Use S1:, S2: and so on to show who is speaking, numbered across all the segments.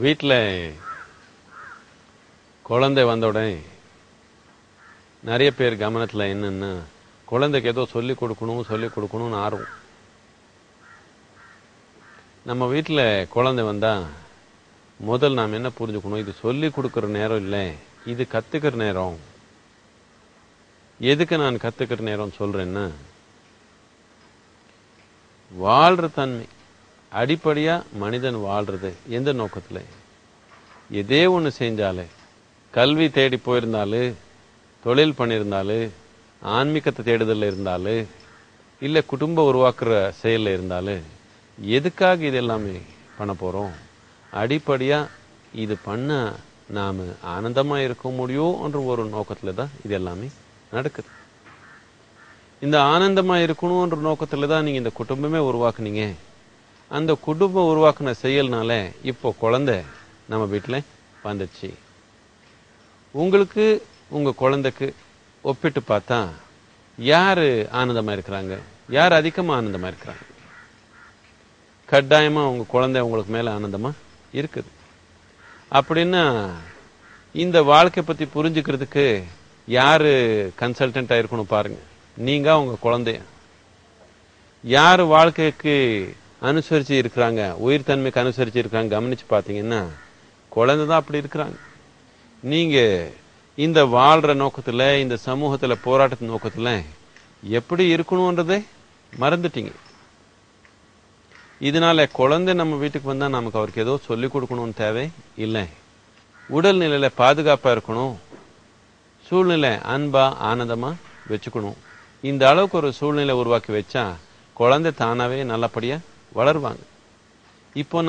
S1: வீட்டில் குழந்தை வந்த உடனே நிறைய பேர் கவனத்தில் என்னன்னா, குழந்தைக்கு ஏதோ சொல்லிக் கொடுக்கணும்னு ஆர்வம். நம்ம வீட்டில் குழந்தை வந்தால் முதல் நாம் என்ன புரிஞ்சுக்கணும், இது சொல்லி கொடுக்குற நேரம் இல்லை, இது கற்றுக்கிற நேரம். எதுக்கு நான் கற்றுக்கிற நேரம் சொல்கிறேன்னா, வாழ்கிற தன்மை அடிப்படையாக மனிதன் வாழ்கிறது எந்த நோக்கத்தில்? எதே ஒன்று செஞ்சாலே, கல்வி தேடி போயிருந்தாலும், தொழில் பண்ணியிருந்தாலும், ஆன்மீகத்தை தேடுதலில் இருந்தாலும், இல்லை குடும்ப உருவாக்குற செயலில் இருந்தாலும், எதுக்காக இது எல்லாமே பண்ண போகிறோம்? அடிப்படையாக இது பண்ண நாம் ஆனந்தமாக இருக்க முடியும்ன்ற ஒரு நோக்கத்தில் தான் இது எல்லாமே நடக்குது. இந்த ஆனந்தமாக இருக்கணும்ன்ற நோக்கத்தில் தான் நீங்கள் இந்த குடும்பமே உருவாக்குனீங்க. அந்த குடும்பம் உருவாக்குன செயல்னால இப்போ குழந்தை நம்ம வீட்டில் வந்துச்சு. உங்களுக்கு உங்கள் குழந்தைக்கு ஒப்பிட்டு பார்த்தா யார் ஆனந்தமாக இருக்கிறாங்க, யார் அதிகமாக ஆனந்தமாக இருக்கிறாங்க? கட்டாயமாக உங்கள் குழந்தை உங்களுக்கு மேலே ஆனந்தமாக இருக்குது. அப்படின்னா இந்த வாழ்க்கை பற்றி புரிஞ்சுக்கிறதுக்கு யார் கன்சல்டண்ட்டாக இருக்கணும் பாருங்க, நீங்கள் உங்கள் குழந்தைய. யார் வாழ்க்கைக்கு அனுசரித்து இருக்கிறாங்க, உயிர் தன்மைக்கு அனுசரித்து இருக்கிறாங்க கவனித்து பார்த்தீங்கன்னா குழந்தை தான் அப்படி இருக்கிறாங்க. நீங்கள் இந்த வாழ்கிற நோக்கத்தில், இந்த சமூகத்தில் போராட்டத்தின் நோக்கத்தில் எப்படி இருக்கணுன்றதை மறந்துட்டீங்க. இதனால குழந்தை நம்ம வீட்டுக்கு வந்தால் நமக்கு அவருக்கு ஏதோ சொல்லிக் கொடுக்கணும்னு தேவை இல்லை. உடல்நிலையில் பாதுகாப்பாக இருக்கணும், சூழ்நிலை அன்பாக ஆனந்தமாக வச்சுக்கணும். இந்த அளவுக்கு ஒரு சூழ்நிலை உருவாக்கி வச்சா குழந்தை தானாகவே நல்லபடியாக வளருவாங்க. இப்போ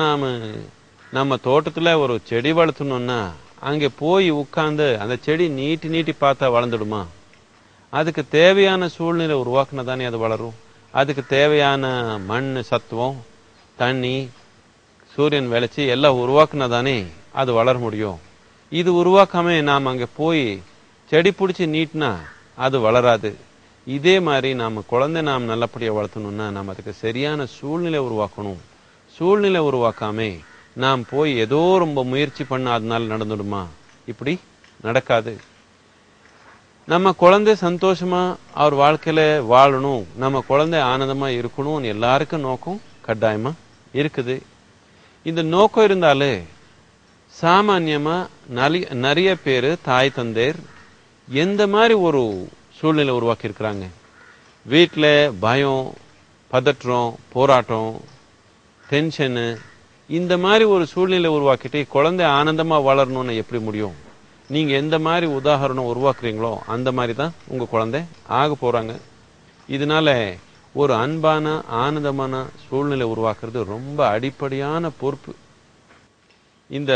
S1: நம்ம தோட்டத்தில் ஒரு செடி வளர்த்தணும்னா அங்கே போய் உட்காந்து அந்த செடி நீட்டி பார்த்தா வளர்ந்துடுமா? அதுக்கு தேவையான சூழ்நிலை உருவாக்குனா தானே அது வளரும். அதுக்கு தேவையான மண், சத்துவம், தண்ணி, சூரியன் வெளிச்சி எல்லாம் உருவாக்குனா தானே அது வளர முடியும். இது உருவாக்காம நாம் அங்கே போய் செடி பிடிச்சி நீட்டினா அது வளராது. இதே மாதிரி குழந்தை நாம் நல்லபடியாக வளர்த்தணும்னா நாம் அதுக்கு சரியான சூழ்நிலை உருவாக்கணும். சூழ்நிலை உருவாக்காமே நாம் போய் ஏதோ ரொம்ப முயற்சி பண்ண அதனால நடந்துடுமா? இப்படி நடக்காது. நம்ம குழந்தை சந்தோஷமா அவர் வாழ்க்கையில வாழணும், நம்ம குழந்தை ஆனந்தமா இருக்கணும்னு எல்லாருக்கும் நோக்கம் கட்டாயமா இருக்குது. இந்த நோக்கம் இருந்தாலே சாமான்யமா நிறைய பேர் தாய் தந்தையர் எந்த மாதிரி ஒரு சூழ்நிலை உருவாக்கி இருக்கிறாங்க. வீட்டில் பயம், பதற்றம், போராட்டம், டென்ஷனு, இந்த மாதிரி ஒரு சூழ்நிலை உருவாக்கிட்டு குழந்தை ஆனந்தமாக வளரணும்னு எப்படி முடியும்? நீங்கள் எந்த மாதிரி உதாரணம் உருவாக்குறீங்களோ அந்த மாதிரி தான் உங்கள் குழந்தை ஆக போகிறாங்க. இதனால ஒரு அன்பான ஆனந்தமான சூழ்நிலை உருவாக்குறது ரொம்ப அடிப்படையான பொறுப்பு. இந்த